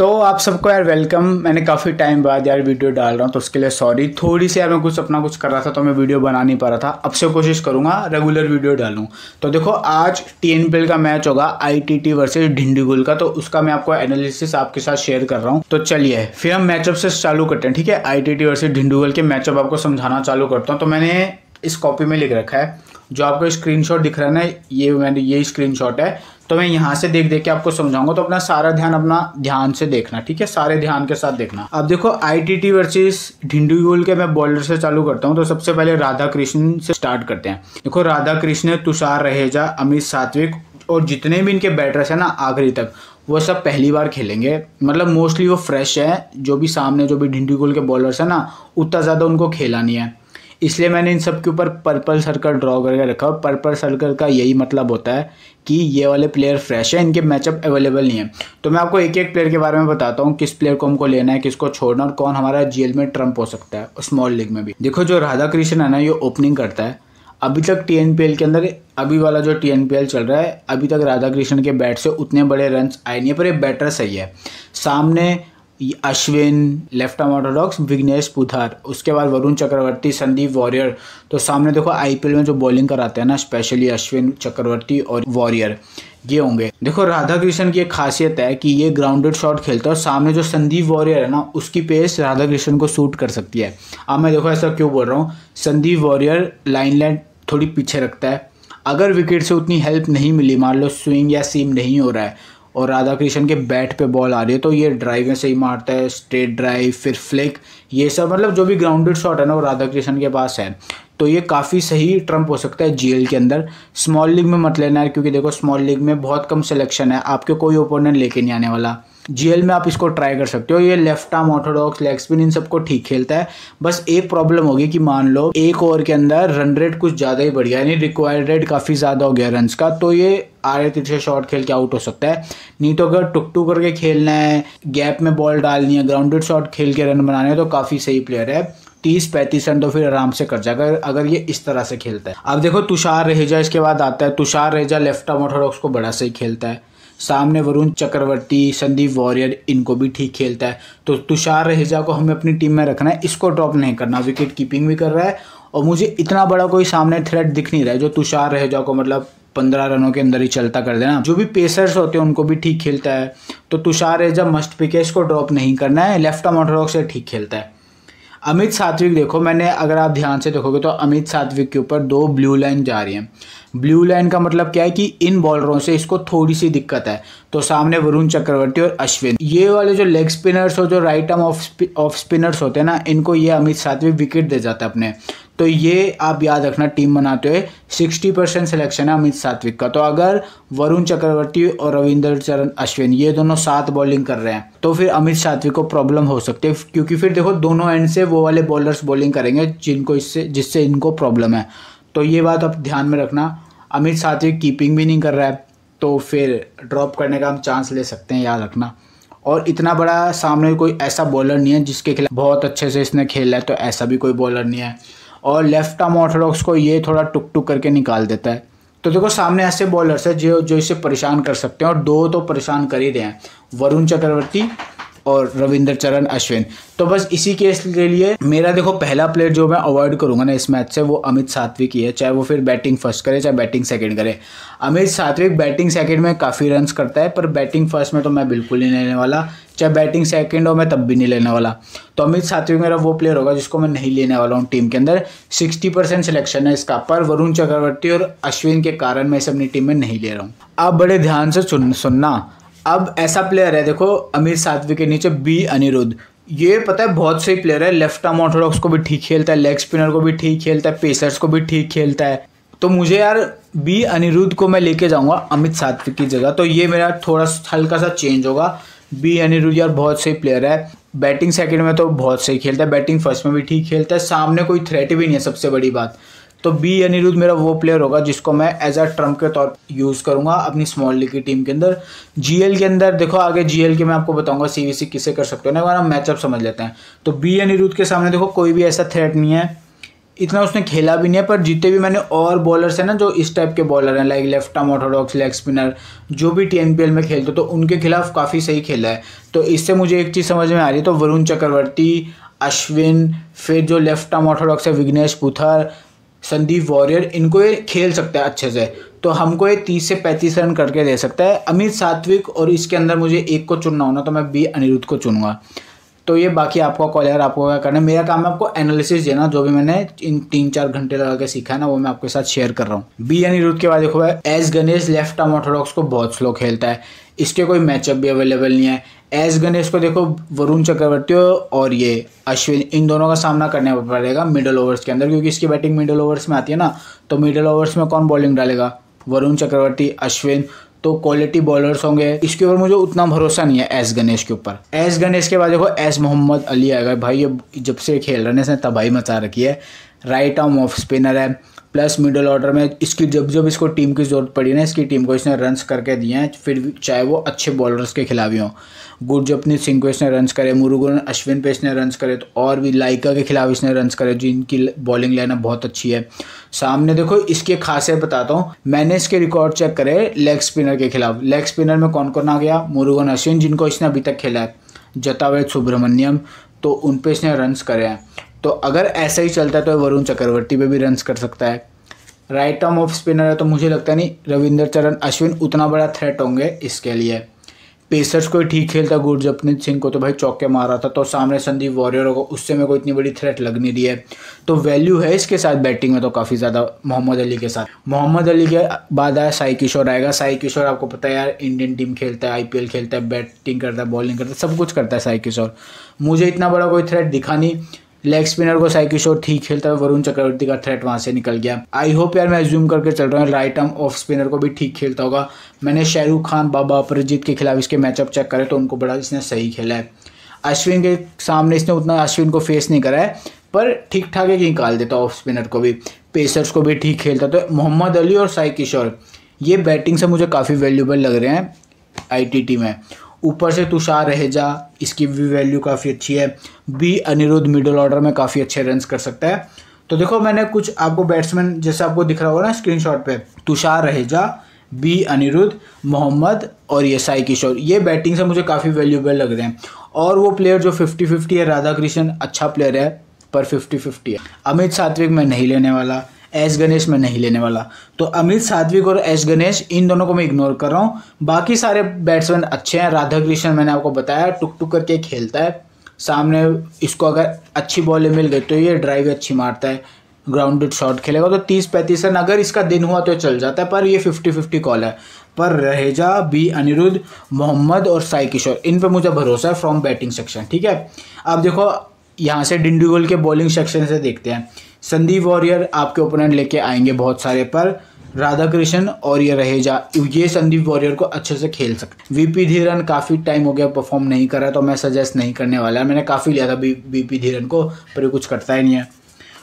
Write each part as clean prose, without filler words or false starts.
तो आप सबको यार वेलकम। मैंने काफ़ी टाइम बाद यार वीडियो डाल रहा हूँ तो उसके लिए सॉरी। थोड़ी सी यार मैं कुछ कर रहा था तो मैं वीडियो बना नहीं पा रहा था। अब से कोशिश करूँगा रेगुलर वीडियो डालूँ। तो देखो आज TNPL का मैच होगा ITT वर्सेस डिंडीगुल का, तो उसका मैं आपको एनालिसिस आपके साथ शेयर कर रहा हूँ। तो चलिए फिर हम मैचअप से चालू करते हैं। ठीक है, ITT वर्सेस डिंडीगुल के मैचअप आपको समझाना चालू करता हूँ। तो मैंने इस कॉपी में लिख रखा है, जो आपको स्क्रीनशॉट दिख रहा है ना, ये स्क्रीनशॉट है। तो मैं यहाँ से देख के आपको समझाऊंगा, तो अपना सारा ध्यान से देखना। ठीक है, सारे ध्यान के साथ देखना। अब देखो ITT वर्सेस डिंडीगुल के मैं बॉलर से चालू करता हूँ। तो सबसे पहले राधा कृष्ण से स्टार्ट करते हैं। देखो राधा कृष्ण, तुषार रहेजा, अमित सात्विक और जितने भी इनके बैटर्स हैं ना आखिरी तक, वो सब पहली बार खेलेंगे। मतलब मोस्टली वो फ्रेश है। जो भी डिंडीगुल के बॉलर्स हैं ना, उतना ज़्यादा उनको खेला नहीं है, इसलिए मैंने इन सब के ऊपर पर्पल सर्कल ड्रॉ करके रखा। पर्पल सर्कल का यही मतलब होता है कि ये वाले प्लेयर फ्रेश है, इनके मैचअप अवेलेबल नहीं है। तो मैं आपको एक एक प्लेयर के बारे में बताता हूँ, किस प्लेयर को हमको लेना है, किसको छोड़ना, और कौन हमारा GL में ट्रम्प हो सकता है स्मॉल लीग में भी। देखो जो राधा कृष्ण है ना, ये ओपनिंग करता है। अभी तक TNPL के अंदर, अभी वाला जो TNPL चल रहा है, अभी तक राधा कृष्ण के बैट से उतने बड़े रन्स आए नहीं है, पर ये बैटर सही है। सामने Ashwin, left arm orthodox, Vignesh Puthur, उसके बाद वरुण चक्रवर्ती, संदीप वॉरियर। तो सामने देखो IPL में जो बॉलिंग कराते हैं ना, स्पेशली अश्विन, चक्रवर्ती और वॉरियर, ये होंगे। देखो राधा कृष्ण की एक खासियत है कि ये ग्राउंडेड शॉट खेलता है, और सामने जो संदीप वॉरियर है ना, उसकी पेस राधा कृष्ण को सूट कर सकती है। अब मैं देखो ऐसा क्यों बोल रहा हूँ, संदीप वॉरियर लाइन थोड़ी पीछे रखता है। अगर विकेट से उतनी हेल्प नहीं मिली, मान लो स्विंग या सीम नहीं हो रहा है और राधा कृष्ण के बैट पे बॉल आ रही है, तो ये ड्राइव में सही मारता है, स्ट्रेट ड्राइव, फिर फ्लिक, ये सब मतलब जो भी ग्राउंडेड शॉट है ना, वो राधा कृष्ण के पास है। तो ये काफ़ी सही ट्रम्प हो सकता है GL के अंदर। स्मॉल लीग में मत लेना है, क्योंकि देखो स्मॉल लीग में बहुत कम सिलेक्शन है, आपके कोई ओपोनेंट लेके नहीं आने वाला। GL में आप इसको ट्राई कर सकते हो। ये left arm orthodox, leg spin, इन सबको ठीक खेलता है। बस एक प्रॉब्लम होगी कि मान लो एक ओवर के अंदर रन रेट कुछ ज़्यादा ही बढ़ गया, यानी रिक्वायर्ड रेट काफ़ी ज़्यादा हो गया रन्स का, तो ये आड़े तिरछे शॉट खेल के आउट हो सकता है। नहीं तो अगर टुक करके खेलना है, गैप में बॉल डालनी है, ग्राउंडेड शॉट खेल के रन बनाने हैं, तो काफ़ी सही प्लेयर है। 30-35 रन तो फिर आराम से कर जाएगा अगर ये इस तरह से खेलता है। अब देखो तुषार रहेजा इसके बाद आता है। Tushar Raheja left arm orthodox को बड़ा सही खेलता है। सामने वरुण चक्रवर्ती, संदीप वॉरियर, इनको भी ठीक खेलता है। तो तुषार रहेजा को हमें अपनी टीम में रखना है, इसको ड्रॉप नहीं करना। विकेट कीपिंग भी कर रहा है, और मुझे इतना बड़ा कोई सामने थ्रेट दिख नहीं रहा है जो तुषार रहेजा को मतलब 15 रनों के अंदर ही चलता कर देना। जो भी पेसर्स होते हैं उनको भी ठीक खेलता है। तो तुषार रहेजा मस्ट पिक है, इसको ड्रॉप नहीं करना है। लेफ्ट आर्म ऑर्थोडॉक्स से ठीक खेलता है। अमित सात्विक देखो, मैंने अगर आप ध्यान से देखोगे तो अमित सात्विक के ऊपर 2 ब्लू लाइन जा रही हैं। ब्लू लाइन का मतलब क्या है कि इन बॉलरों से इसको थोड़ी सी दिक्कत है। तो सामने वरुण चक्रवर्ती और अश्विन, ये वाले जो लेग स्पिनर्स और जो राइट आर्म ऑफ स्पिनर्स होते हैं ना, इनको ये अमित सात्विक विकेट दे जाता है अपने। तो ये आप याद रखना, टीम बनाते हुए 60% सिलेक्शन है अमित सात्विक का। तो अगर वरुण चक्रवर्ती और रविंद्र चरण अश्विन ये दोनों साथ बॉलिंग कर रहे हैं, तो फिर अमित सात्विक को प्रॉब्लम हो सकती है, क्योंकि फिर देखो दोनों एंड से वो वाले बॉलर्स बॉलिंग करेंगे जिससे इनको प्रॉब्लम है। तो ये बात आप ध्यान में रखना। अमित सात्विक कीपिंग भी नहीं कर रहा है, तो फिर ड्रॉप करने का हम चांस ले सकते हैं, याद रखना। और इतना बड़ा सामने कोई ऐसा बॉलर नहीं है जिसके खिलाफ बहुत अच्छे से इसने खेला है, तो ऐसा भी कोई बॉलर नहीं है। और लेफ्ट आर्म ऑर्थोडॉक्स को ये थोड़ा टुक करके निकाल देता है। तो देखो सामने ऐसे बॉलर्स है जो इसे परेशान कर सकते हैं, और 2 तो परेशान कर ही रहे हैं, वरुण चक्रवर्ती और रविंद्र चरण अश्विन। तो बस इसी केस के लिए मेरा देखो पहला प्लेयर जो मैं अवॉइड करूंगा ना इस मैच से, वो अमित सात्विक ही है। चाहे वो फिर बैटिंग फर्स्ट करे चाहे बैटिंग सेकंड करे। अमित सात्विक बैटिंग सेकंड में काफ़ी रन्स करता है, पर बैटिंग फर्स्ट में तो मैं बिल्कुल नहीं लेने वाला। चाहे बैटिंग सेकंड हो, मैं तब भी नहीं लेने वाला। तो अमित सात्विक मेरा वो प्लेयर होगा जिसको मैं नहीं लेने वाला हूँ टीम के अंदर। 60% सिलेक्शन है इसका, पर वरुण चक्रवर्ती और अश्विन के कारण मैं इसे अपनी टीम में नहीं ले रहा हूँ। आप बड़े ध्यान से सुनना। अब ऐसा प्लेयर है देखो अमित सात्विक के नीचे बी अनिरुद्ध। ये पता है बहुत सही प्लेयर है, लेफ्ट आर्म ऑर्थोडॉक्स को भी ठीक खेलता है, लेग स्पिनर को भी ठीक खेलता है, पेसर्स को भी ठीक खेलता है। तो मुझे यार बी अनिरुद्ध को मैं लेके जाऊंगा अमित सात्विक की जगह। तो ये मेरा थोड़ा हल्का सा चेंज होगा। बी अनिरुद्ध यार बहुत सही प्लेयर है, बैटिंग सेकंड में तो बहुत सही खेलता है, बैटिंग फर्स्ट में भी ठीक खेलता है, सामने कोई थ्रेट भी नहीं है, सबसे बड़ी बात। तो बी अनिरुद्ध मेरा वो प्लेयर होगा जिसको मैं एज अ ट्रम्प के तौर पर यूज़ करूंगा अपनी स्मॉल लीग की टीम के अंदर। GL के अंदर देखो, आगे GL के मैं आपको बताऊंगा CVC किसे कर सकते हो ना, हमारा मैचअप समझ लेते हैं। तो बी अनिरुद्ध के सामने देखो कोई भी ऐसा थ्रेट नहीं है, इतना उसने खेला भी नहीं है, पर जितने भी मैंने और बॉलर्स हैं ना जो इस टाइप के बॉलर हैं, like left arm orthodox, leg spinner, जो भी TNPL में खेलते तो उनके खिलाफ काफ़ी सही खेला है। तो इससे मुझे एक चीज़ समझ में आ रही है, तो वरुण चक्रवर्ती, अश्विन, फिर जो लेफ्ट आर्म ऑर्थोडॉक्स है विघ्नेश पुथार, संदीप वॉरियर, इनको ये खेल सकता है अच्छे से। तो हमको ये 30 से 35 रन करके दे सकता है। अमित सात्विक और इसके अंदर मुझे एक को चुनना होना तो मैं बी अनिरुद्ध को चुनूंगा। तो ये बाकी आपका कॉल है, आपको क्या करना है। मेरा काम है आपको एनालिसिस देना, जो भी मैंने इन 3-4 घंटे लगा के सीखा है ना वो मैं आपके साथ शेयर कर रहा हूँ। बी अनिरुद्ध के बाद देखो S Ganesh left arm orthodox को बहुत स्लो खेलता है, इसके कोई मैचअप भी अवेलेबल नहीं है। एस गणेश को देखो वरुण चक्रवर्ती और ये अश्विन, इन दोनों का सामना करना पड़ेगा मिडल ओवर्स के अंदर, क्योंकि इसकी बैटिंग मिडल ओवर्स में आती है ना। तो मिडल ओवर्स में कौन बॉलिंग डालेगा? वरुण चक्रवर्ती, अश्विन, तो क्वालिटी बॉलर्स होंगे। इसके ऊपर मुझे उतना भरोसा नहीं है एस गणेश के ऊपर। एस गणेश के बाद देखो एस मोहम्मद अली आएगा। भाई ये जब से खेल रहे हैं इसने तबाही मचा रखी है। राइट आर्म ऑफ स्पिनर है, प्लस मिडल ऑर्डर में इसकी जब इसको टीम की ज़रूरत पड़ी ना, इसकी टीम को इसने रन्स करके दिए हैं, फिर चाहे वो अच्छे बॉलर्स के खिलाफ ही हों। गुरजपनीत सिंह को इसने रन्स करे, मुरुगन अश्विन पे इसने रन्स करे, तो और भी लाइका के खिलाफ इसने रन्स करे, जिनकी बॉलिंग लाइनअप बहुत अच्छी है। सामने देखो इसकी खासियत बताता हूँ, मैंने इसके रिकॉर्ड चेक करे लेग स्पिनर के खिलाफ। लेग स्पिनर में कौन कौन आ गया? मुरुगन अश्विन, जिनको इसने अभी तक खेला है, जतावेद सुब्रमण्यम, तो उन पे इसने रन्स करे हैं। तो अगर ऐसा ही चलता है तो वरुण चक्रवर्ती पे भी रन्स कर सकता है। राइट आर्म ऑफ स्पिनर है, तो मुझे लगता नहीं रविंद्र चरण अश्विन उतना बड़ा थ्रेट होंगे इसके लिए। पेसर्स को ठीक खेलता गुरजपनीत सिंह को तो भाई चौके मारा था, तो सामने संदीप वॉरियर को, उससे मेरे को इतनी बड़ी थ्रेट लग नहीं रही है। तो वैल्यू है इसके साथ बैटिंग में तो काफ़ी ज़्यादा मोहम्मद अली के साथ। मोहम्मद अली के बाद आया साई किशोर आएगा। साई किशोर आपको पता है यार, इंडियन टीम खेलता है, IPL खेलता है, बैटिंग करता है, बॉलिंग करता है, सब कुछ करता है साई किशोर। मुझे इतना बड़ा कोई थ्रेट दिखा नहीं। लेग स्पिनर को साई किशोर ठीक खेलता है, वरुण चक्रवर्ती का थ्रेट वहां से निकल गया। आई होप यार, मैं एज्यूम करके चल रहा हूँ राइट आर्म ऑफ स्पिनर को भी ठीक खेलता होगा। मैंने शाहरुख खान, बाबा अपराजित के खिलाफ इसके मैचअप चेक करे तो उनको बड़ा इसने सही खेला है। अश्विन के सामने इसने उतना अश्विन को फेस नहीं करा है, पर ठीक ठाक है कि निकाल देता ऑफ स्पिनर को भी। पेसर्स को भी ठीक खेलता। तो मोहम्मद अली और साई किशोर ये बैटिंग से मुझे काफ़ी वैल्यूबल लग रहे हैं ITT में। ऊपर से तुषार रहेजा, इसकी भी वैल्यू काफ़ी अच्छी है। बी अनिरुद्ध मिडल ऑर्डर में काफ़ी अच्छे रन्स कर सकता है। तो देखो मैंने कुछ आपको बैट्समैन जैसे आपको दिख रहा होगा ना स्क्रीनशॉट पे, तुषार रहेजा, बी अनिरुद्ध, मोहम्मद और ये साई किशोर, ये बैटिंग से मुझे काफ़ी वैल्यूबल लग रहे हैं। और वो प्लेयर जो 50-50 है, राधा कृष्ण अच्छा प्लेयर है पर 50-50 है। अमित सात्विक मैं नहीं लेने वाला, एस गणेश में नहीं लेने वाला। तो अमित सात्विक और एस गणेश इन दोनों को मैं इग्नोर कर रहा हूँ। बाकी सारे बैट्समैन अच्छे हैं। राधा कृष्ण मैंने आपको बताया टुक टुक करके खेलता है, सामने इसको अगर अच्छी बॉलें मिल गई तो ये ड्राइव अच्छी मारता है, ग्राउंडेड शॉट खेलेगा तो 30-35 रन अगर इसका दिन हुआ तो चल जाता है। पर ये 50-50 कॉल है। पर रहेजा, बी अनिरुद्ध, मोहम्मद और साई किशोर, इन पे मुझे भरोसा है फ्रॉम बैटिंग सेक्शन। ठीक है, अब देखो यहाँ से डिंडीगुल के बॉलिंग सेक्शन से देखते हैं। संदीप वॉरियर आपके ओपोनेंट लेके आएंगे बहुत सारे, पर राधा कृष्ण और ये रहेजा, ये संदीप वॉरियर को अच्छे से खेल सकते। VP धीरन काफ़ी टाइम हो गया परफॉर्म नहीं कर रहा, तो मैं सजेस्ट नहीं करने वाला। मैंने काफ़ी लिया था VP धीरन को, पर कुछ करता ही नहीं है।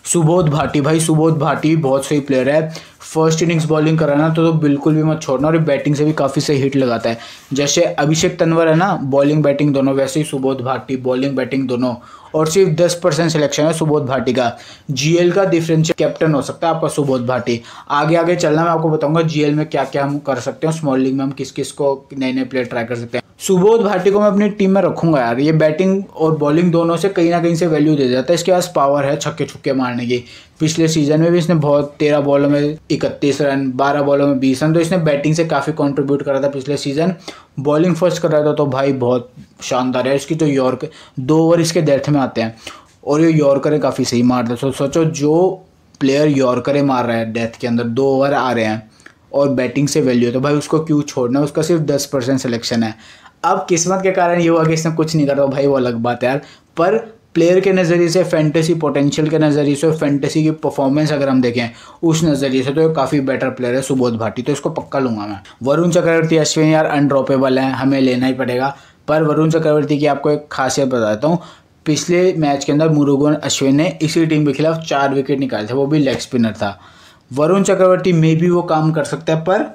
सुबोध भाटी, भाई सुबोध भाटी बहुत सही प्लेयर है। फर्स्ट इनिंग्स बॉलिंग कराना तो बिल्कुल भी मत छोड़ना, और बैटिंग से भी काफ़ी सही हिट लगाता है। जैसे अभिषेक तंवर है ना, बॉलिंग बैटिंग दोनों, वैसे ही सुबोध भाटी बॉलिंग बैटिंग दोनों। और सिर्फ 10% सिलेक्शन है सुबोध भाटी का। GL का डिफरेंशियल कैप्टन हो सकता है आपका सुबोध भाटी। आगे आगे चलना मैं आपको बताऊंगा GL में क्या क्या हम कर सकते हैं, स्मॉल लीग में हम किस किस को नए नए प्लेयर ट्राई कर सकते हैं। सुबोध भाटी को मैं अपनी टीम में रखूंगा यार। ये बैटिंग और बॉलिंग दोनों से कहीं ना कहीं से वैल्यू दे जाता है। इसके पास पावर है छक्के छुक्के मारने की। पिछले सीजन में भी इसने बहुत 13 बॉलों में 31 रन, 12 बॉलों में 20 रन, तो इसने बैटिंग से काफ़ी कंट्रीब्यूट करा था पिछले सीजन। बॉलिंग फर्स्ट कर रहा था तो भाई बहुत शानदार है। इसकी तो यॉर्क 2 ओवर इसके डेथ में आते हैं और ये यॉर्करें काफ़ी सही मारते हैं। सोचो जो प्लेयर यॉर्करें मार रहा है डेथ के अंदर, 2 ओवर आ रहे हैं और बैटिंग से वैल्यू है, तो भाई उसको क्यों छोड़ना। उसका सिर्फ 10% सिलेक्शन है। अब किस्मत के कारण ये हुआ कि इसने कुछ नहीं करा भाई, वो अलग बात है यार। पर प्लेयर के नज़रिए से, फैंटेसी पोटेंशियल के नज़रिए से, फैंटेसी की परफॉर्मेंस अगर हम देखें उस नज़रिए से, तो ये काफ़ी बेटर प्लेयर है सुबोध भाटी, तो इसको पक्का लूँगा मैं। वरुण चक्रवर्ती, अश्विन यार अनड्रॉपेबल हैं, हमें लेना ही पड़ेगा। पर वरुण चक्रवर्ती की आपको एक खासियत बताता हूँ। पिछले मैच के अंदर मुरुगन अश्विन ने इसी टीम के खिलाफ 4 विकेट निकाले थे, वो भी लेग स्पिनर था। वरुण चक्रवर्ती में भी वो काम कर सकता है, पर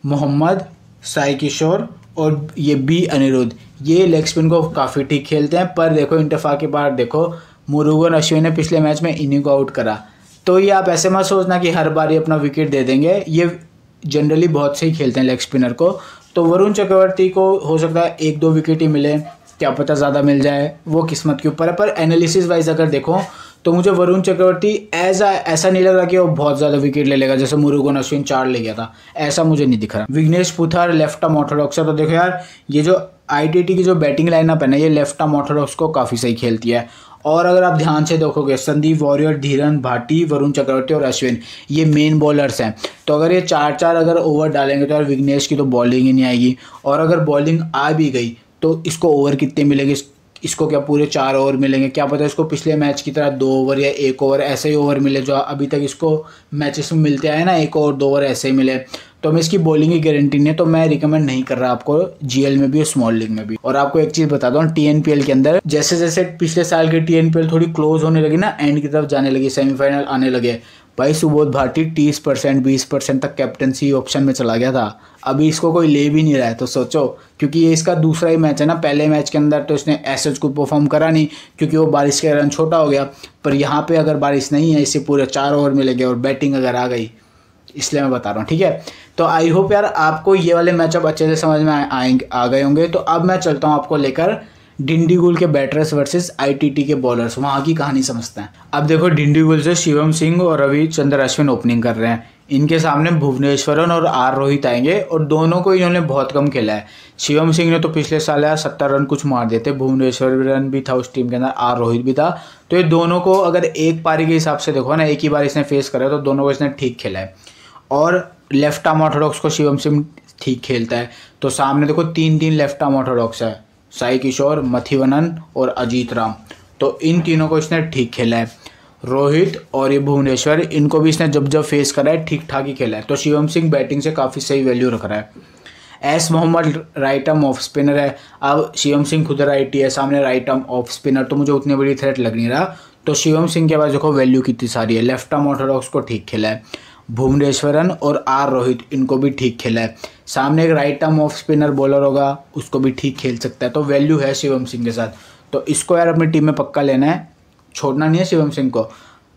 मोहम्मद, साई किशोर और ये बी अनिरुद्ध, ये लेग स्पिन को काफ़ी ठीक खेलते हैं। पर देखो इंतफा के बाद देखो मुरुगन अश्विन ने पिछले मैच में इन्हीं को आउट करा। तो ये आप ऐसे मत सोचना कि हर बार ये अपना विकेट दे देंगे, ये जनरली बहुत सही खेलते हैं लेग स्पिनर को। तो वरुण चक्रवर्ती को हो सकता है 1-2 विकेट ही मिले, क्या पता ज़्यादा मिल जाए, वो किस्मत के ऊपर है। पर एनालिसिस वाइज अगर देखो तो मुझे वरुण चक्रवर्ती ऐसा नहीं लग रहा कि वो बहुत ज़्यादा विकेट ले लेगा, जैसे मुरुगन अश्विन 4 ले गया था, ऐसा मुझे नहीं दिख रहा। विघ्नेश पुथार लेफ्ट आर्म ऑर्थोडॉक्स है, तो देखो यार ये जो ITT की जो बैटिंग लाइनअप है ना, ये लेफ्ट आर्म ऑर्थोडॉक्स को काफ़ी सही खेलती है। और अगर आप ध्यान से देखोगे, संदीप वॉरियर, धीरन भाटी, वरुण चक्रवर्ती और अश्विन, ये मेन बॉलर्स हैं। तो अगर ये 4-4 अगर ओवर डालेंगे तो यार विघ्नेश की तो बॉलिंग ही नहीं आएगी। और अगर बॉलिंग आ भी गई तो इसको ओवर कितने मिलेंगे, इसको क्या पूरे 4 ओवर मिलेंगे, क्या पता इसको पिछले मैच की तरह 2 ओवर या 1 ओवर ऐसे ही ओवर मिले जो अभी तक इसको मैचेस में मिलते आए ना, 1 ओवर 2 ओवर ऐसे ही मिले। तो हमें इसकी बॉलिंग की गारंटी नहीं है, तो मैं रिकमेंड नहीं कर रहा आपको GL में भी और स्मॉल लीग में भी। और आपको एक चीज़ बताता हूँ, TNPL के अंदर जैसे जैसे पिछले साल की TNPL थोड़ी क्लोज होने लगी ना, एंड की तरफ जाने लगी, सेमीफाइनल आने लगे, भाई सुबोध भाटी 30% 20% तक कैप्टनसी ऑप्शन में चला गया था। अभी इसको कोई ले भी नहीं रहा है, तो सोचो, क्योंकि ये इसका दूसरा ही मैच है ना। पहले मैच के अंदर तो इसने एसएच को परफॉर्म करा नहीं, क्योंकि वो बारिश के कारण छोटा हो गया। पर यहाँ पे अगर बारिश नहीं है, इससे पूरे 4 ओवर मिलेंगे और बैटिंग अगर आ गई, इसलिए मैं बता रहा हूँ, ठीक है। तो आई होप यार आपको ये वाले मैचअप अच्छे से समझ में आ गए होंगे। तो अब मैं चलता हूँ आपको लेकर डिंडीगुल के बैटर्स वर्सेस ITT के बॉलर्स, वहाँ की कहानी समझते हैं। अब देखो, डिंडीगुल से शिवम सिंह और रविचंद्र अश्विन ओपनिंग कर रहे हैं। इनके सामने भुवनेश्वरन और R रोहित आएंगे, और दोनों को इन्होंने बहुत कम खेला है। शिवम सिंह ने तो पिछले साल यार 70 रन कुछ मार देते, भुवनेश्वरन भी था उस टीम के अंदर, R रोहित भी था। तो ये दोनों को अगर एक पारी के हिसाब से देखो ना, एक ही बार इसने फेस करा, तो दोनों को इसने ठीक खेला है। और लेफ्ट आर्म ऑर्थोडॉक्स को शिवम सिंह ठीक खेलता है। तो सामने देखो 3-3 लेफ्ट आर्म ऑर्थोडॉक्स है, साई किशोर, मथिवनन और अजीत राम। तो इन तीनों को इसने ठीक खेला है। रोहित और ये भुवनेश्वर, इनको भी इसने जब जब फेस करा है ठीक ठाक ही खेला है। तो शिवम सिंह बैटिंग से काफ़ी सही वैल्यू रख रहा है। As Mohammad right arm off spinner है। अब शिवम सिंह खुद राइटी है, सामने राइट आर्म ऑफ स्पिनर, तो मुझे उतनी बड़ी थ्रेट लग नहीं रहा। तो शिवम सिंह के पास देखो वैल्यू कितनी सारी है। लेफ्ट आर्म ऑर्थोडॉक्स को ठीक खेला है। भुवनेश्वरन और R रोहित, इनको भी ठीक खेला है। सामने एक right arm off spinner bowler होगा, उसको भी ठीक खेल सकता है। तो वैल्यू है शिवम सिंह के साथ। तो इसको यार अपनी टीम में पक्का लेना है, छोड़ना नहीं है शिवम सिंह को।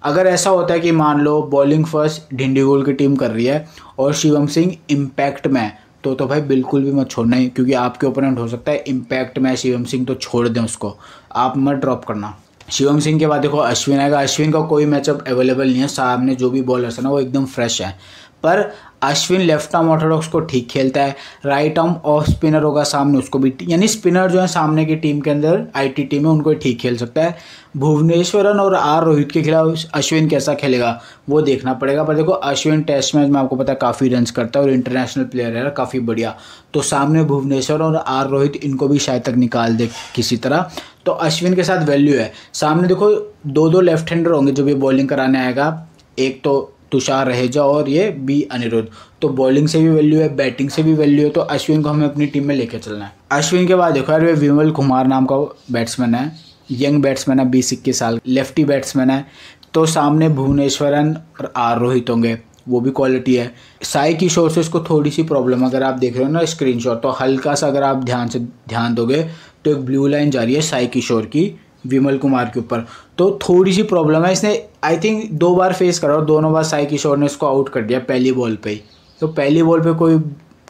अगर ऐसा होता है कि मान लो बॉलिंग फर्स्ट डिंडीगुल की टीम कर रही है और शिवम सिंह इम्पैक्ट में, तो भाई बिल्कुल भी मत छोड़ना ही, क्योंकि आपके ओपोनेंट हो सकता है इम्पैक्ट में शिवम सिंह, तो छोड़ दें उसको, आप मत ड्रॉप करना। शिवम सिंह के बाद देखो अश्विन आएगा। अश्विन का कोई मैचअप अवेलेबल नहीं है, सामने जो भी बॉलर्स है ना वो एकदम फ्रेश है। पर अश्विन लेफ्ट आर्म ऑर्थोडॉक्स को ठीक खेलता है। राइट आर्म ऑफ स्पिनर होगा सामने, उसको भी, यानी स्पिनर जो है सामने की टीम के अंदर ITT में, उनको ठीक खेल सकता है। भुवनेश्वरन और R रोहित के खिलाफ अश्विन कैसा खेलेगा वो देखना पड़ेगा। पर देखो अश्विन टेस्ट मैच में आपको पता है काफ़ी रन्स करता है और इंटरनेशनल प्लेयर है काफ़ी बढ़िया। तो सामने भुवनेश्वर और R रोहित, इनको भी शायद तक निकाल दे किसी तरह। तो अश्विन के साथ वैल्यू है। सामने देखो 2-2 लेफ्ट हैंडर होंगे जो भी बॉलिंग कराने आएगा, एक तो तुषार रहेजा और ये B अनिरुद्ध। तो बॉलिंग से भी वैल्यू है, बैटिंग से भी वैल्यू है। तो अश्विन को हमें अपनी टीम में लेके चलना है। अश्विन के बाद देखो यार, वे विमल कुमार नाम का बैट्समैन है, यंग बैट्समैन है, 20-21 साल, लेफ्टी बैट्समैन है। तो सामने भुवनेश्वरन और R रोहित होंगे, वो भी क्वालिटी है। साई किशोर से इसको थोड़ी सी प्रॉब्लम, अगर आप देख रहे हो ना स्क्रीनशॉट, तो हल्का सा अगर आप ध्यान दोगे तो एक ब्लू लाइन जा रही है साई किशोर की विमल कुमार के ऊपर, तो थोड़ी सी प्रॉब्लम है। इसने आई थिंक 2 बार फेस करा और दोनों बार साई किशोर ने इसको आउट कर दिया पहली बॉल पे ही। तो पहली बॉल पे कोई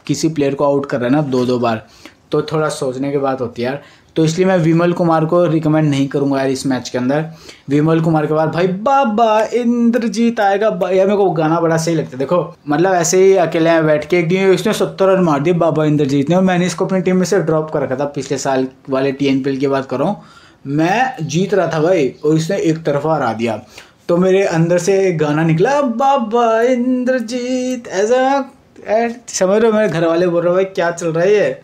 किसी प्लेयर को आउट कर रहा है ना 2-2 बार, तो थोड़ा सोचने की बात होती है यार। तो इसलिए मैं विमल कुमार को रिकमेंड नहीं करूंगा यार इस मैच के अंदर। विमल कुमार के बाद भाई बाबा इंद्रजीत आएगा यार, मेरे को गाना बड़ा सही लगता है। देखो मतलब ऐसे ही अकेले में बैठ के एक दिन इसने 70 रन मार दिए बाबा इंद्रजीत ने, और मैंने इसको अपनी टीम में से ड्रॉप कर रखा था। पिछले साल वाले TNPL की बात कर रहा हूँ, मैं जीत रहा था भाई और इसने एक तरफा हरा दिया। तो मेरे अंदर से एक गाना निकला, बाबा इंद्रजीत, ऐसा समझ रहे हो। मेरे घर वाले बोल रहे भाई क्या चल रहा है ये,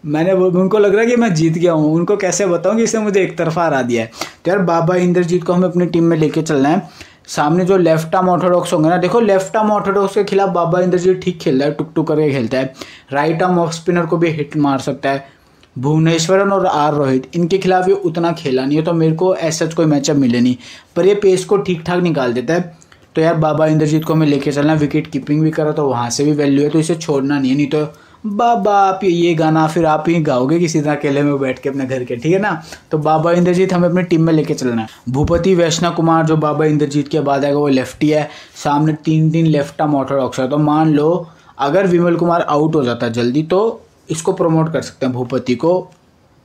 उनको लग रहा है कि मैं जीत गया हूँ। उनको कैसे बताऊँ कि इसने मुझे एक तरफा हरा दिया है। तो यार बाबा इंद्रजीत को हमें अपनी टीम में लेके चलना है। सामने जो लेफ्ट आर्म ऑर्थोडॉक्स होंगे ना, देखो लेफ्ट आर्म ऑर्थोडॉक्स के खिलाफ बाबा इंद्रजीत ठीक खेलता है, टुक टुक करके खेलता है। राइट आर्म ऑफ स्पिनर को भी हिट मार सकता है। भुवनेश्वरन और R रोहित, इनके खिलाफ ये उतना खेला नहीं है, तो मेरे को ऐसा कोई मैचअप मिले नहीं, पर ये पेस को ठीक ठाक निकाल देता है। तो यार बाबा इंद्रजीत को हमें लेके चलना। विकेट कीपिंग भी करा तो वहाँ से भी वैल्यू है, तो इसे छोड़ना नहीं है, नहीं तो बाबा आप ये गाना फिर आप ही गाओगे किसी तरह अकेले में बैठ के अपने घर के, ठीक है ना। तो बाबा इंद्रजीत हमें अपनी टीम में लेके चलना है। भूपति वैष्णव कुमार जो बाबा इंद्रजीत के बाद आएगा वो लेफ्टी है, सामने 3 लेफ्ट आर्म ऑर्थोडॉक्स है। तो मान लो अगर विमल कुमार आउट हो जाता है जल्दी तो इसको प्रमोट कर सकते हैं, भूपति को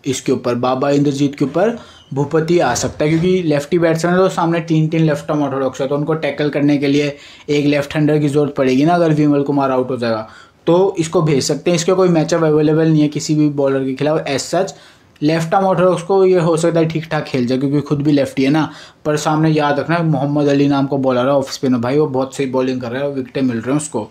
इसके ऊपर, बाबा इंद्रजीत के ऊपर भूपति आ सकता है, क्योंकि लेफ्टी बैट्समैन है तो सामने 3 लेफ्ट आर्म ऑर्थोडॉक्स है, तो उनको टैकल करने के लिए एक लेफ्ट हैंडर की जरूरत पड़ेगी ना अगर विमल कुमार आउट हो जाएगा, तो इसको भेज सकते हैं। इसके कोई मैचअप अवेलेबल नहीं है किसी भी बॉलर के खिलाफ as such. Left arm orthodox को ये हो सकता है ठीक ठाक खेल जाए क्योंकि खुद भी लेफ्टी है ना, पर सामने याद रखना मोहम्मद अली नाम का बॉलर है ऑफ स्पिनर, भाई वो बहुत सही बॉलिंग कर रहा है, विकेटें मिल रहे हैं उसको।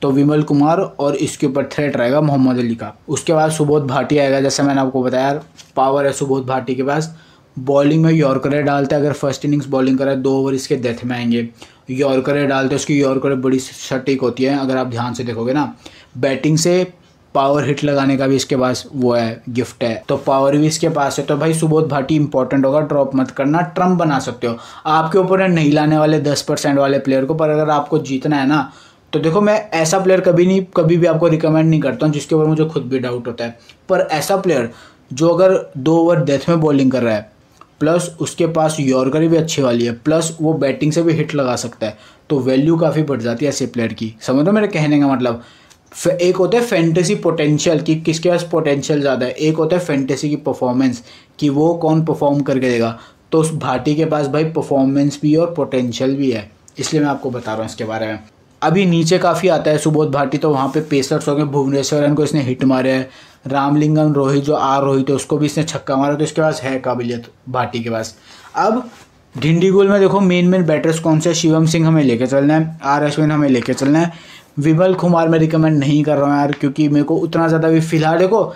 तो विमल कुमार और इसके ऊपर थ्रेट रहेगा मोहम्मद अली का। उसके बाद सुबोध भाटी आएगा, जैसे मैंने आपको बताया पावर है सुबोध भाटी के पास। बॉलिंग में यॉर्कर डालते हैं, अगर फर्स्ट इनिंग्स बॉलिंग करे 2 ओवर इसके डेथ में आएंगे, यॉर्कर डालते हैं, उसकी यॉर्कर बड़ी सटीक होती है अगर आप ध्यान से देखोगे ना। बैटिंग से पावर हिट लगाने का भी इसके पास वो है, गिफ्ट है, तो पावर भी इसके पास है। तो भाई सुबोध भाटी इंपॉर्टेंट होगा, ड्रॉप मत करना, ट्रम्प बना सकते हो। आपके ऊपर नहीं लाने वाले 10% वाले प्लेयर को, पर अगर आपको जीतना है ना तो देखो मैं ऐसा प्लेयर कभी भी आपको रिकमेंड नहीं करता हूँ जिसके ऊपर मुझे खुद भी डाउट होता है, पर ऐसा प्लेयर जो अगर 2 ओवर डेथ में बॉलिंग कर रहा है, प्लस उसके पास यॉर्कर भी अच्छी वाली है, प्लस वो बैटिंग से भी हिट लगा सकता है, तो वैल्यू काफ़ी बढ़ जाती है ऐसे प्लेयर की। समझ रहे हो मेरे कहने का मतलब। एक होता है फैंटेसी पोटेंशियल कि किसके पास पोटेंशियल ज़्यादा है, एक होता है फैंटेसी की परफॉर्मेंस कि वो कौन परफॉर्म करके देगा। तो उस भाटी के पास भाई परफॉर्मेंस भी और पोटेंशियल भी है, इसलिए मैं आपको बता रहा हूँ इसके बारे में। अभी नीचे काफ़ी आता है सुबोध भाटी, तो वहाँ पे पेसर्स हो गए, भुवनेश्वरन को इसने हिट मारे है, रामलिंगम रोहित जो रोहित है उसको भी इसने छक्का मारा, तो इसके पास है काबिलियत भाटी के पास। अब ढिंडीगुल में देखो मेन बैटर्स कौन से, शिवम सिंह हमें लेके चलना है, अश्विन हमें लेके चलना है। विमल कुमार मैं रिकमेंड नहीं कर रहा हूँ यार, क्योंकि मेरे को उतना ज़्यादा भी फिलहाल देखो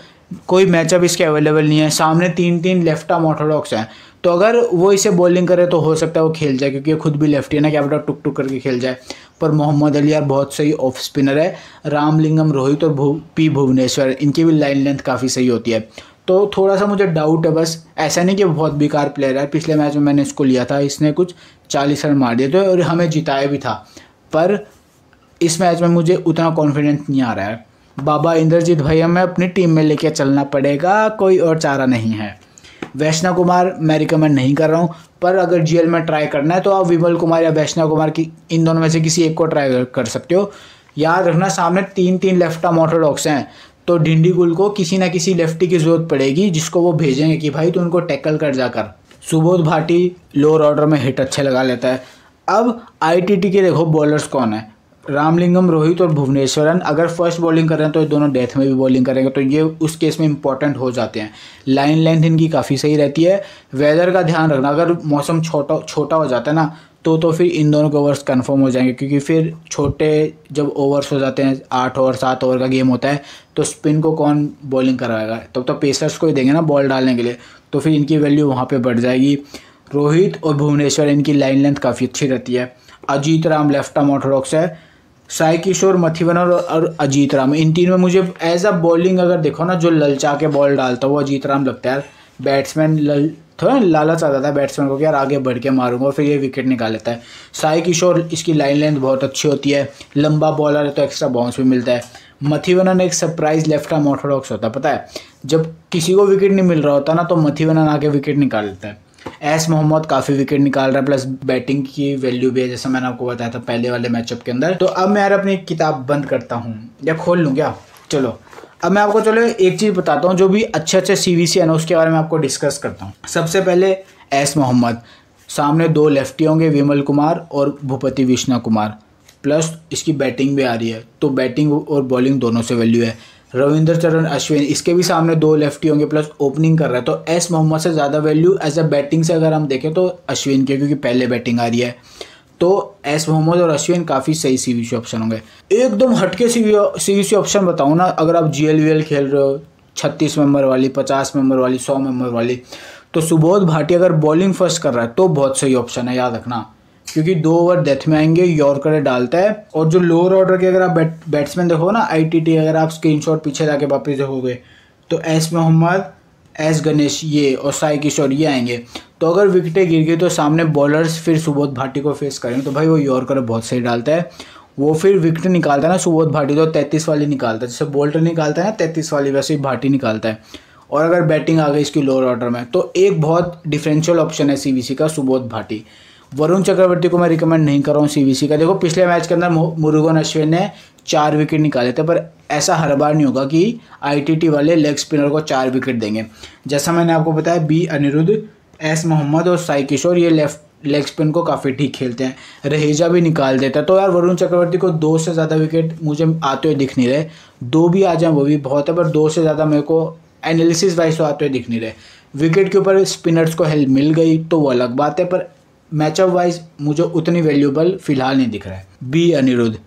कोई मैचअप इसके अवेलेबल नहीं है, सामने 3 लेफ्ट आर्म ऑर्थोडॉक्स हैं, तो अगर वो इसे बॉलिंग करे तो हो सकता है वो खेल जाए, क्योंकि खुद भी लेफ्टी है ना, क्या पता टुक टुक करके खेल जाए। पर मोहम्मद अली यार बहुत सही ऑफ स्पिनर है, रामलिंगम रोहित और भुवनेश्वर इनकी भी लाइन लेंथ काफ़ी सही होती है, तो थोड़ा सा मुझे डाउट है बस। ऐसा नहीं कि बहुत बेकार प्लेयर है, पिछले मैच में मैंने इसको लिया था, इसने कुछ 40 रन मार दिए थे और हमें जिताया भी था, पर इस मैच में मुझे उतना कॉन्फिडेंस नहीं आ रहा है। बाबा इंद्रजीत भाई हमें अपनी टीम में लेके चलना पड़ेगा, कोई और चारा नहीं है। वैष्णव कुमार मैं रिकमेंड नहीं कर रहा हूँ, पर अगर जीएल में ट्राई करना है तो आप विमल कुमार या वैष्णव कुमार की इन दोनों में से किसी एक को ट्राई कर सकते हो। याद रखना सामने 3 लेफ्ट आर्म ऑर्थोडॉक्स हैं, तो ढिंडीगुल को किसी ना किसी लेफ्टी की जरूरत पड़ेगी जिसको वो भेजेंगे कि भाई तू उनको टैकल कर जाकर। सुबोध भाटी लोअर ऑर्डर में हिट अच्छे लगा लेता है। अब आईटीटी के देखो बॉलर्स कौन है, रामलिंगम रोहित और भुवनेश्वरन अगर फर्स्ट बॉलिंग कर रहे हैं तो दोनों डेथ में भी बॉलिंग करेंगे, तो ये उस केस में इंपॉर्टेंट हो जाते हैं। लाइन लेंथ इनकी काफ़ी सही रहती है। वेदर का ध्यान रखना, अगर मौसम छोटा हो जाता है ना तो फिर इन दोनों के ओवर्स कंफर्म हो जाएंगे, क्योंकि फिर छोटे जब ओवर्स हो जाते हैं 8 ओवर 7 ओवर का गेम होता है, तो स्पिन को कौन बॉलिंग कराएगा, तब तो पेसर्स को ही देंगे ना बॉल डालने के लिए, तो फिर इनकी वैल्यू वहाँ पर बढ़ जाएगी। रोहित और भुवनेश्वर इनकी लाइन लेंथ काफ़ी अच्छी रहती है। Ajit Ram left arm Orthodox है, साई किशोर, मथिवनर और अजीत राम, इन तीन में मुझे एज अ बॉलिंग अगर देखो ना जो ललचा के बॉल डालता है वो अजीत राम लगता है। बैट्समैन थोड़ा लालच आ जाता है बैट्समैन को कि यार आगे बढ़ के मारूंगा, फिर ये विकेट निकाल लेता है। साई किशोर इसकी लाइन लेंथ बहुत अच्छी होती है, लंबा बॉलर है तो एक्स्ट्रा बाउंस भी मिलता है। मथिवनन एक सरप्राइज लेफ्ट आर्म ऑर्थोडॉक्स होता है, पता है जब किसी को विकेट नहीं मिल रहा होता ना तो मथिवनन आके विकेट निकाल लेता है। एस मोहम्मद काफ़ी विकेट निकाल रहा है, प्लस बैटिंग की वैल्यू भी है, जैसा मैंने आपको बताया था पहले वाले मैचअप के अंदर। तो अब मैं यार अपनी किताब बंद करता हूँ या खोल लूँ क्या, चलो अब मैं आपको एक चीज़ बताता हूँ, जो भी अच्छे सीवीसी है ना उसके बारे में आपको डिस्कस करता हूँ। सबसे पहले एस मोहम्मद, सामने 2 लेफ्टी होंगे विमल कुमार और भूपति वैष्णव कुमार, प्लस इसकी बैटिंग भी आ रही है, तो बैटिंग और बॉलिंग दोनों से वैल्यू है। रविंद्रचरण अश्विन, इसके भी सामने 2 लेफ्टी होंगे प्लस ओपनिंग कर रहा है, तो एस मोहम्मद से ज़्यादा वैल्यू एज अ बैटिंग से अगर हम देखें तो अश्विन के, क्योंकि पहले बैटिंग आ रही है, तो एस मोहम्मद और अश्विन काफ़ी सही सीवीसी ऑप्शन होंगे। एकदम हटके सीवीसी ऑप्शन बताऊँ ना, अगर आप जीएल खेल रहे हो 36 मेंबर वाली, 50 मेंबर वाली, 100 मेंबर वाली, तो सुबोध भाटी अगर बॉलिंग फर्स्ट कर रहा है तो बहुत सही ऑप्शन है, याद रखना, क्योंकि 2 ओवर डेथ में आएंगे, यॉर्कर डालता है। और जो लोअर ऑर्डर के अगर आप बैट्समैन देखो ना आईटीटी, अगर आप स्क्रीनशॉट पीछे जाके वापस देखोगे तो एस मोहम्मद, एस गणेश ये और साई किशोर ये आएंगे। तो अगर विकेटें गिर गई तो सामने बॉलर्स फिर सुबोध भाटी को फेस करेंगे, तो भाई वो यॉर्कर बहुत सही डालता है। वो फिर विकेट निकालता है ना सुबोध भाटी, तो 33 वाली निकालता है, जैसे बोल्टर निकालता है ना 33 वाली, वैसे ही भाटी निकालता है। और अगर बैटिंग आ गई इसकी लोअर ऑर्डर में, तो एक बहुत डिफरेंशियल ऑप्शन है सीवीसी का सुबोध भाटी। वरुण चक्रवर्ती को मैं रिकमेंड नहीं कर रहा हूँ सीवीसी का। देखो पिछले मैच के अंदर मुरुगन अश्विन ने 4 विकेट निकाले थे, पर ऐसा हर बार नहीं होगा कि आईटीटी वाले लेग स्पिनर को 4 विकेट देंगे। जैसा मैंने आपको बताया, बी अनिरुद्ध, एस मोहम्मद और साई किशोर ये लेफ्ट लेग स्पिन को काफ़ी ठीक खेलते हैं। रहेजा भी निकाल देता है। तो यार वरुण चक्रवर्ती को 2 से ज़्यादा विकेट मुझे आते हुए दिख नहीं रहे। 2 भी आ जाए वो भी बहुत है, पर 2 से ज़्यादा मेरे को एनालिसिस वाइज तो आते हुए दिख नहीं रहे। विकेट के ऊपर स्पिनर्स को हेल्प मिल गई तो वो अलग बात है, पर मैचअप वाइज मुझे उतनी वैल्यूबल फिलहाल नहीं दिख रहा है। बी अनिरुद्ध,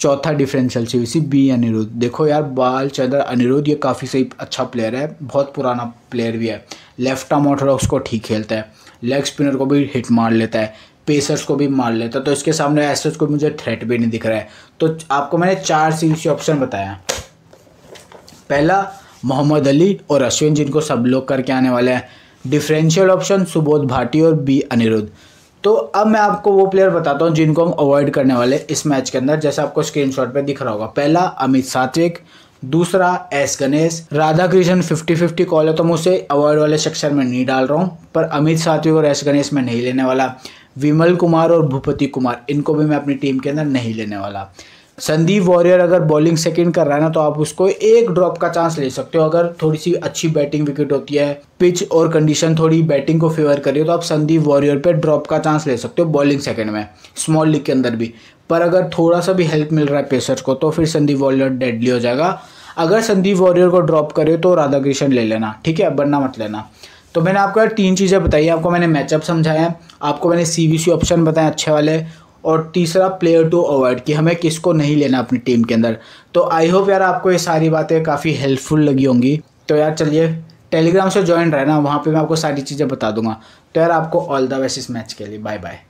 चौथा डिफरेंशियल सीवीसी बी अनिरुद्ध। देखो यार बालचंद्र अनिरुद्ध ये काफ़ी सही अच्छा प्लेयर है, बहुत पुराना प्लेयर भी है। लेफ्ट आर्म ऑर्थोडॉक्स को ठीक खेलता है, लेग स्पिनर को भी हिट मार लेता है, पेसर्स को भी मार लेता है। तो इसके सामने ऐसे को मुझे थ्रेट भी नहीं दिख रहा है। तो आपको मैंने 4 सीवीसी ऑप्शन बताया। पहला मोहम्मद अली और अश्विन, जिनको सब लोग करके आने वाले हैं। डिफरेंशियल ऑप्शन सुबोध भाटी और बी अनिरुद्ध। तो अब मैं आपको वो प्लेयर बताता हूँ जिनको हम अवॉइड करने वाले इस मैच के अंदर, जैसा आपको स्क्रीनशॉट पे दिख रहा होगा। पहला अमित सात्विक, दूसरा एस गणेश। राधा कृष्णन 50-50 कॉल है, तो मैं उसे अवॉइड वाले सेक्शन में नहीं डाल रहा हूँ, पर अमित सात्विक और एस गणेश में नहीं लेने वाला। विमल कुमार और भूपति कुमार, इनको भी मैं अपनी टीम के अंदर नहीं लेने वाला। संदीप वॉरियर अगर बॉलिंग सेकंड कर रहा है ना, तो आप उसको एक ड्रॉप का चांस ले सकते हो। अगर थोड़ी सी अच्छी बैटिंग विकेट होती है, पिच और कंडीशन थोड़ी बैटिंग को फेवर करिए, तो आप संदीप वॉरियर पे ड्रॉप का चांस ले सकते हो बॉलिंग सेकंड में, स्मॉल लीग के अंदर भी। पर अगर थोड़ा सा भी हेल्प मिल रहा है पेसर्स को, तो फिर संदीप वॉरियर डेडली हो जाएगा। अगर संदीप वॉरियर को ड्रॉप करे तो राधा कृष्णन ले लेना, ठीक है, वरना मत लेना। तो मैंने आपको यार 3 चीज़ें बताई। आपको मैंने मैचअप समझाया है, आपको मैंने सीवीसी ऑप्शन बताए अच्छे वाले, और तीसरा प्लेयर टू अवॉइड कि हमें किसको नहीं लेना अपनी टीम के अंदर। तो आई होप यार आपको ये सारी बातें काफ़ी हेल्पफुल लगी होंगी। तो यार चलिए टेलीग्राम से ज्वाइन रहना, वहाँ पे मैं आपको सारी चीज़ें बता दूंगा। तो यार आपको ऑल द बेस्ट इस मैच के लिए। Bye bye.